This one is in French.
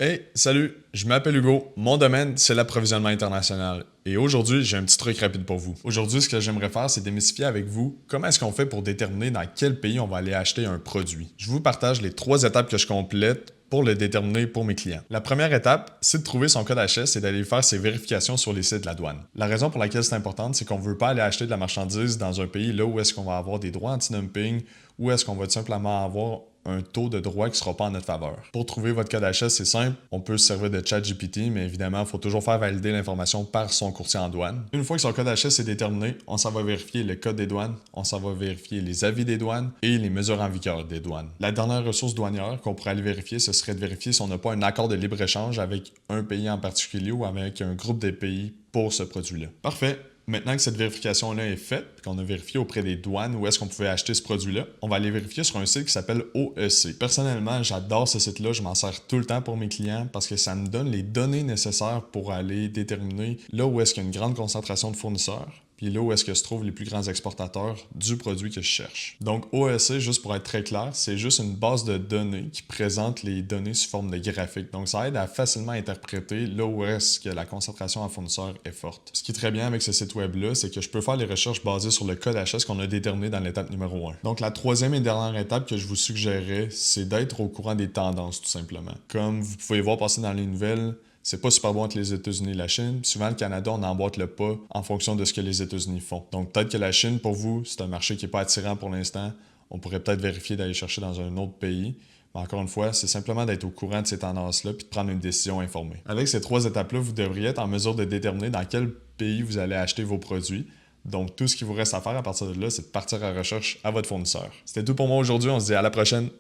Hey, salut, je m'appelle Hugo. Mon domaine, c'est l'approvisionnement international. Et aujourd'hui, j'ai un petit truc rapide pour vous. Aujourd'hui, ce que j'aimerais faire, c'est démystifier avec vous comment est-ce qu'on fait pour déterminer dans quel pays on va aller acheter un produit. Je vous partage les 3 étapes que je complète pour le déterminer pour mes clients. La première étape, c'est de trouver son code HS et d'aller faire ses vérifications sur les sites de la douane. La raison pour laquelle c'est importante, c'est qu'on ne veut pas aller acheter de la marchandise dans un pays là où est-ce qu'on va avoir des droits anti-dumping, ou est-ce qu'on va tout simplement avoir un taux de droit qui ne sera pas en notre faveur. Pour trouver votre code HS, c'est simple, on peut se servir de ChatGPT, mais évidemment, il faut toujours faire valider l'information par son courtier en douane. Une fois que son code HS est déterminé, on s'en va vérifier le code des douanes, on s'en va vérifier les avis des douanes et les mesures en vigueur des douanes. La dernière ressource douanière qu'on pourrait aller vérifier, ce serait de vérifier si on n'a pas un accord de libre-échange avec un pays en particulier ou avec un groupe de pays pour ce produit-là. Parfait. Maintenant que cette vérification-là est faite, qu'on a vérifié auprès des douanes où est-ce qu'on pouvait acheter ce produit-là, on va aller vérifier sur un site qui s'appelle OEC. Personnellement, j'adore ce site-là, je m'en sers tout le temps pour mes clients parce que ça me donne les données nécessaires pour aller déterminer là où est-ce qu'il y a une grande concentration de fournisseurs, puis là où est-ce que se trouvent les plus grands exportateurs du produit que je cherche. Donc OEC, juste pour être très clair, c'est juste une base de données qui présente les données sous forme de graphique. Donc ça aide à facilement interpréter là où est-ce que la concentration en fournisseurs est forte. Ce qui est très bien avec ce site web-là, c'est que je peux faire les recherches basées sur le code HS qu'on a déterminé dans l'étape numéro 1. Donc la troisième et dernière étape que je vous suggérerais, c'est d'être au courant des tendances tout simplement. Comme vous pouvez voir passer dans les nouvelles, c'est pas super bon entre les États-Unis et la Chine. Souvent, le Canada, on emboîte le pas en fonction de ce que les États-Unis font. Donc, peut-être que la Chine, pour vous, c'est un marché qui n'est pas attirant pour l'instant. On pourrait peut-être vérifier d'aller chercher dans un autre pays. Mais encore une fois, c'est simplement d'être au courant de ces tendances-là puis de prendre une décision informée. Avec ces 3 étapes-là, vous devriez être en mesure de déterminer dans quel pays vous allez acheter vos produits. Donc, tout ce qui vous reste à faire à partir de là, c'est de partir à la recherche à votre fournisseur. C'était tout pour moi aujourd'hui. On se dit à la prochaine.